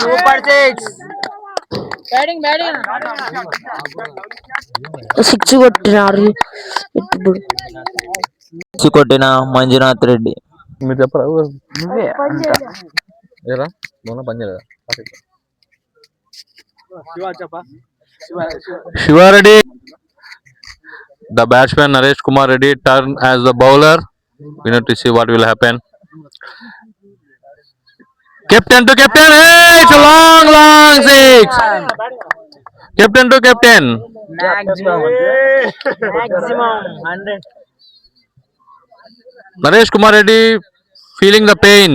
Super six కొట్టినారు ఇప్పుడు. Six కొట్టిన మంజునాథ్ రెడ్డి. మీరు చెప్పరా ఏరా పని చేయలేదా? Shivareddy, the batsman Naresh Kumar Reddy turn as the bowler. We need to see what will happen. Captain to captain, hey, it's a long six. Captain to captain. Maximum 100. Naresh Kumar Reddy feeling the pain.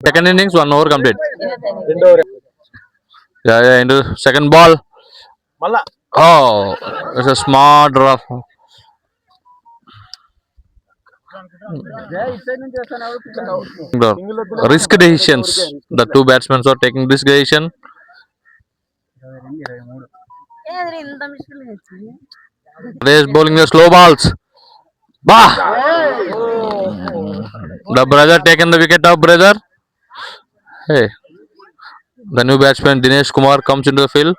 Second innings, 1 over complete. Yeah, into second ball. Oh, it's a smart draw. Risk decisions. The two batsmen are taking risk decision. They is bowling the slow balls. Bah! The brother taken the wicket of brother. Hey, the new batsman Dinesh Kumar comes into the field.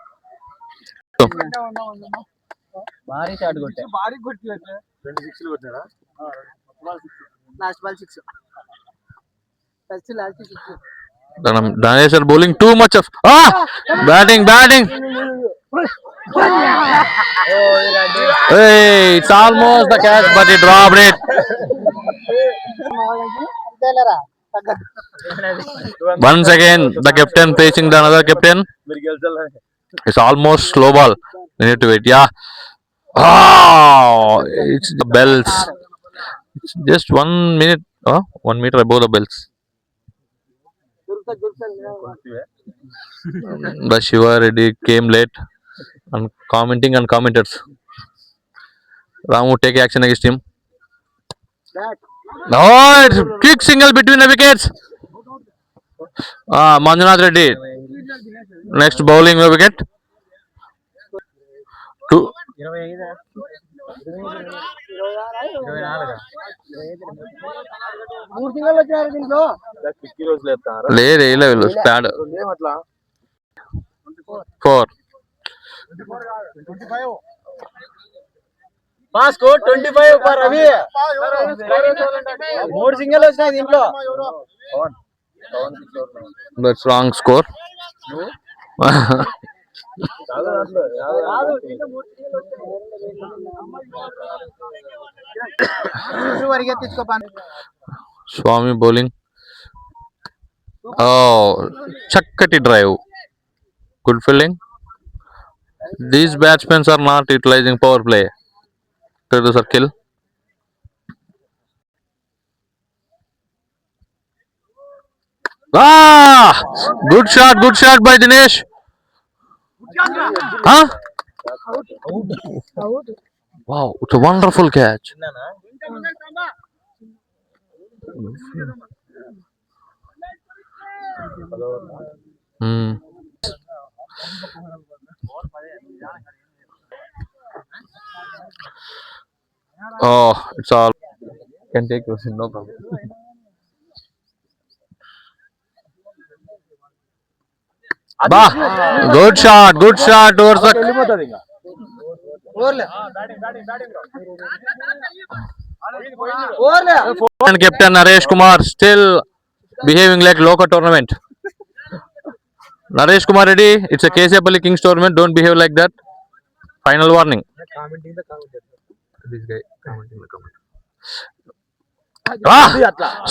Danesh are bowling too much of batting. Hey, it's almost the catch, but he dropped it. Once again, the captain facing the another captain. It's almost slow ball. We need to wait. Yeah. Oh, it's the bells. It's just 1 minute. 1 meter above the bells. The Shivareddy came late and commenting and commenters. Ramu take action against him. Oh, it's quick single between the wickets. Manjunath Reddy. Next bowling wicket. Two. Four. Score 25 for Ravi. More single వచ్చినాయి దీంట్లో. That's wrong score. Swami bowling. Oh, chakkati drive. Good fielding. These batsmen are not utilizing power play to the circle. Good shot by Dinesh. Wow, it's a wonderful catch. Oh, it's all. Can take this, no problem. Good shot towards the and captain Naresh Kumar still behaving like local tournament. Naresh Kumar Reddy, it's a KCPL Kings tournament. Don't behave like that. Final warning. This guy commenting the comment.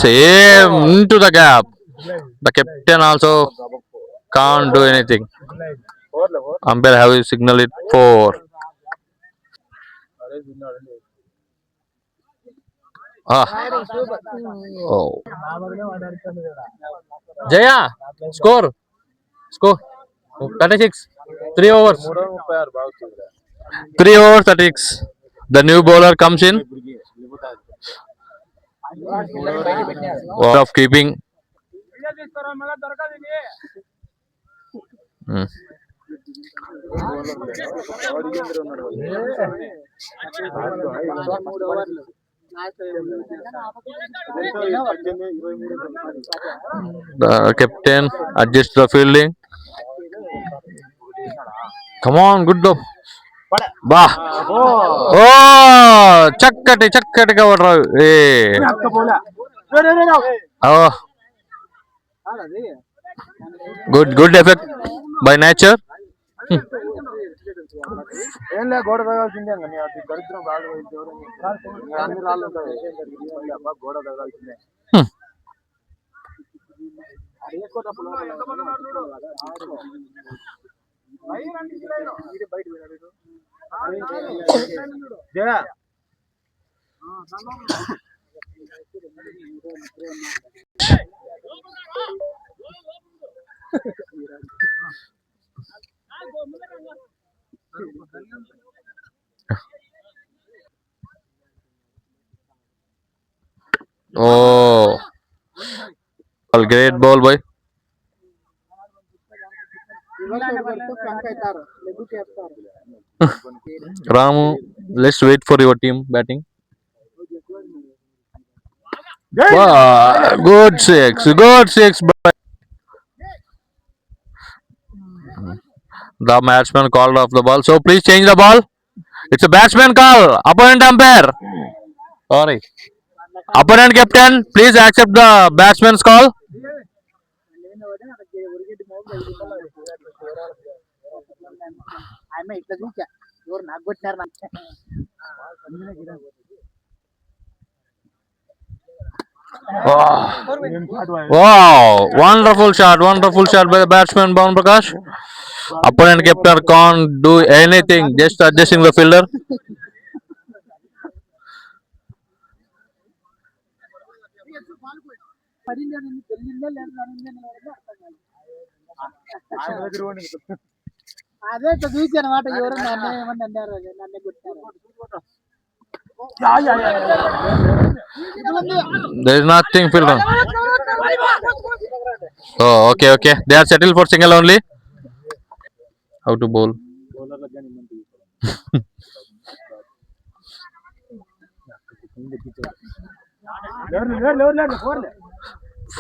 Same into the gap. The captain also can't do anything. Umpire have signal it 4. Ah. Oh. Jaya, score. 36. 3 overs. 3 overs 36. The new bowler comes in. Of keeping. Hmm. The captain adjusts the fielding. Come on, good though. Bah. Oh, చక్కటి cover A oh good effect by nature. గోడ తగాల్సిందే దరిద్రం రాళ్ళు అన్ని రాళ్ళు ఉంటాయి గోడ తగాల్సిందే Oh, great ball boy. Ramu, let's wait for your team batting. Wow, good six, boy. The batsman called off the ball, so please change the ball. It's a batsman call. Opponent umpire. Sorry. Opponent captain, please accept the batsman's call. Wow, wonderful shot by the batsman Bhavan Prakash. Opponent captain can't do anything, just adjusting the fielder. అదే చూసి అనమాట ఎవరు నన్ను ఏమని అన్నారు నన్ను కొట్టారు There is nothing fielder. Oh, okay. They are settled for single only. How to bowl?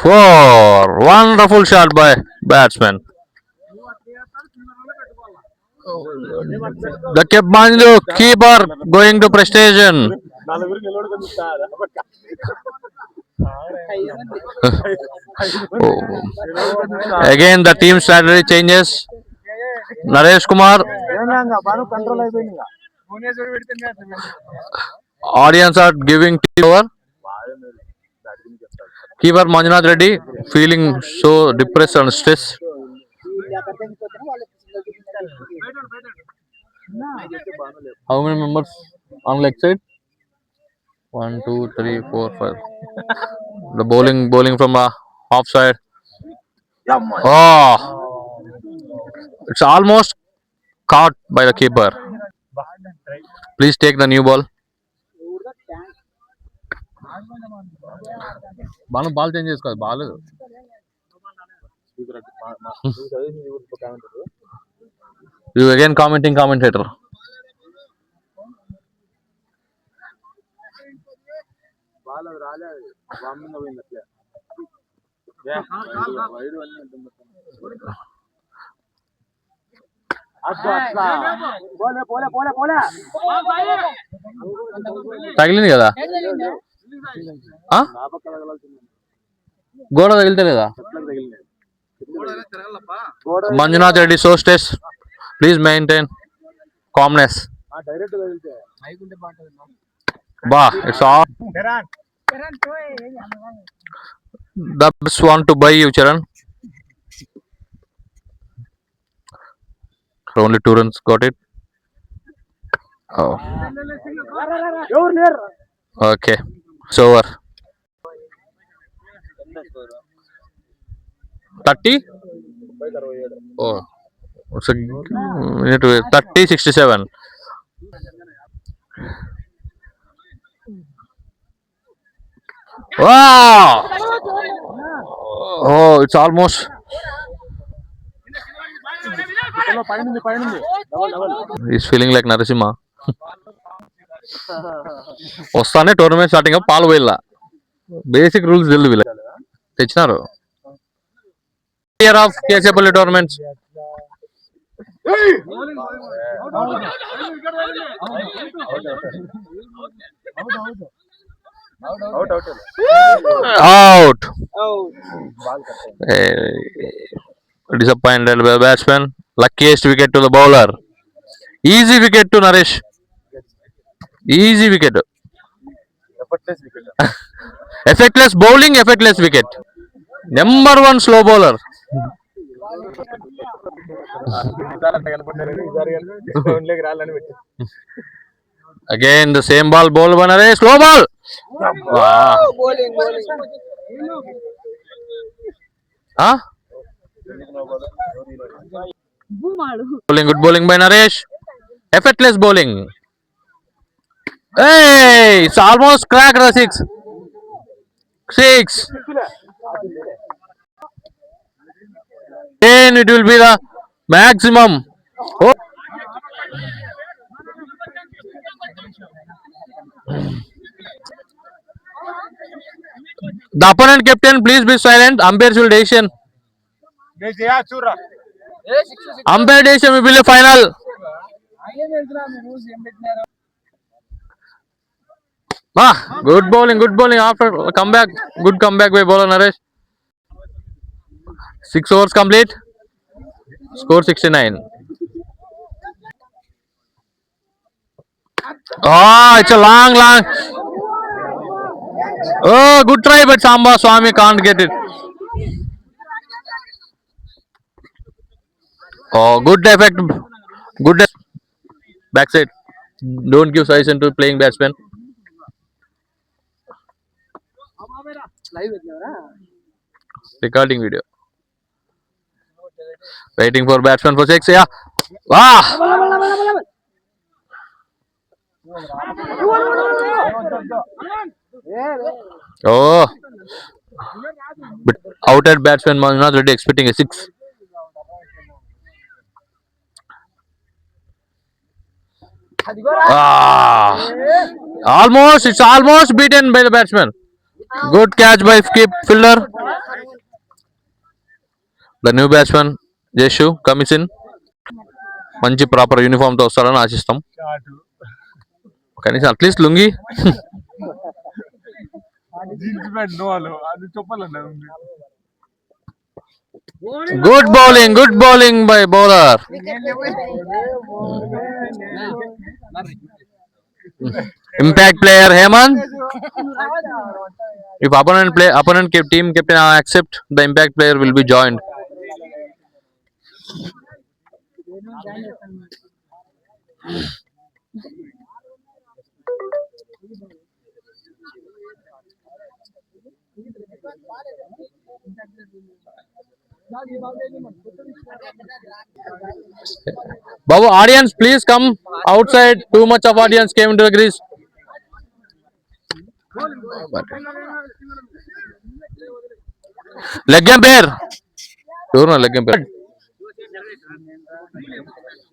Four. Wonderful shot by batsman. The Kepmandu keeper going to prestation. Oh. Again the team strategy changes. Naresh Kumar. Audience are giving tea over. Keeper Manjunath Reddy feeling so depressed and stressed. How many members on leg side? 1, 2, 3, 4, 5. The bowling from the half side. Oh, it's almost caught by the keeper. Please take the new ball. Banu ball changes ka ball. You again commentator. తగిలింది కదా గోడ తగిలితలేదా Manjunath Reddy so stress please maintain calmness బా it's all the best want to buy you Charan. Only 2 runs got it. Oh, ఎవరు లేరు okay. It's over. 30? Oh, it's a minute. 30-67. Wow! Oh, it's almost. పైనుంది He's feeling like Narasimha. వస్తానే tournament starting పాలు పోయిల్లా basic rules తెలియదు వీళ్ళకి తెచ్చినారు year of Kesepalli tournaments out disappointed by the batsman. Luckiest wicket to the bowler. Easy wicket to Naresh. Easy wicket. Effectless bowling, effectless wicket. Number one slow bowler. Again the same ball bowled by Naresh. Slow ball. Wow. Huh? Bowling, good bowling by Naresh. Effortless bowling. Hey, it's almost cracked the six. And it will be the maximum. Oh. The opponent captain, please be silent. Umpires will decision. Umpire decision will be the final. Good bowling after comeback. Good comeback by bowler Naresh. 6 overs complete. Score 69. Oh, it's a long. Oh, good try, but Samba Swami can't get it. Oh, good effect. Good backside. Don't give suggestion to playing batsman. Recording video. Waiting for batsman for 6. Yeah. Ah. Oh. But outed batsman was not really expecting a 6. It's almost beaten by the batsman. Good catch by skip fielder. The new batsman Jeshu comes in. మంచి proper uniform తో వస్తారని ఆశిస్తాం కనీసం at least lungi good bowling by bowler impact player Hemant. If opponent team captain accept, the impact player will be joined. Babu, audience, please come outside. Too much of audience came into the crease. Leg umpire. Leg umpire.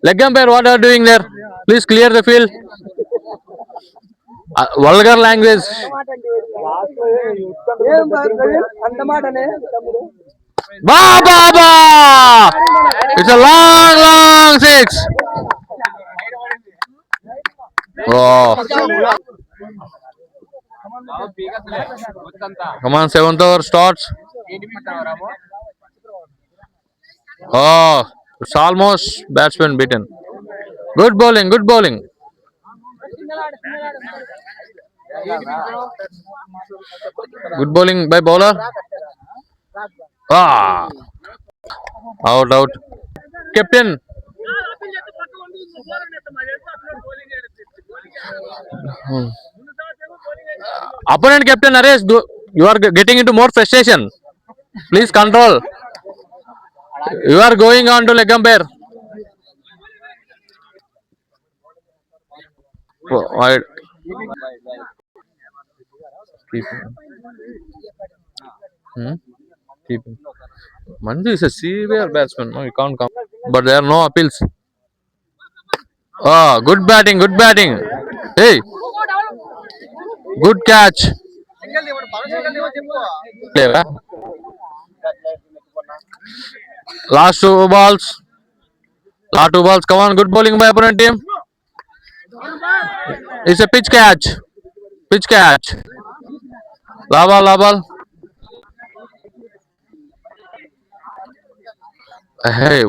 Leg umpire, what are you doing there? Please clear the field. Vulgar language. Baba! It's a long 6. Oh. Come on, 7th over starts. Oh, it's almost batsman beaten. Good bowling. Good bowling by bowler. Out. Captain. Opponent captain Naresh, you are getting into more frustration. Please control. You are going on to leg umpire. Wide. Keeping. Manju is a severe batsman. No, you can't come. But there are no appeals. Oh, good batting, good batting. Hey, good catch. Last two balls. Last two balls. Come on, good bowling by opponent team. It's a pitch catch. Pitch catch. La ball. Hey,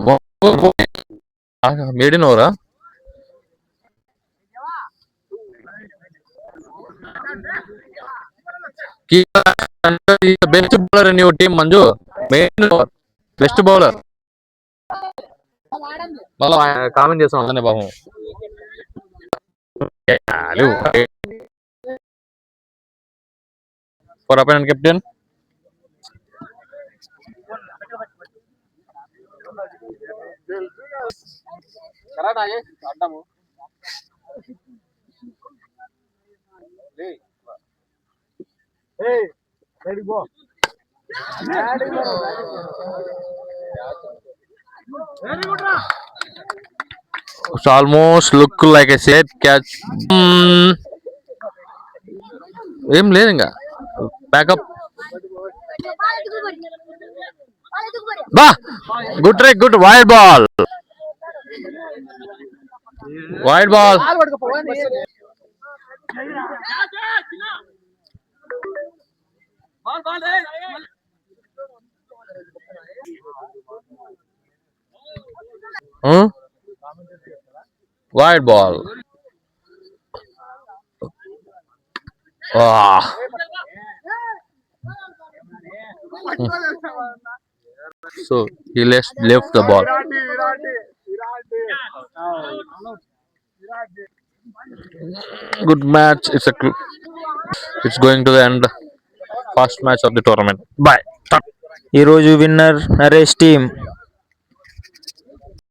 made in over. Keeper is the best bowler in your team, Manju. Main over. Best bowler. మళ్ళీ comment చేస్తాం అందరినీ పాపం. For opponent captain. It's almost look like a safe catch. ఏం లేదు ఇంకా pack up. బా good strike, good wide ball. Wide ball. Wide ball. So he left the ball. Good match. It's going to the end. First match of the tournament. Bye. ఈ రోజు winner Naresh team.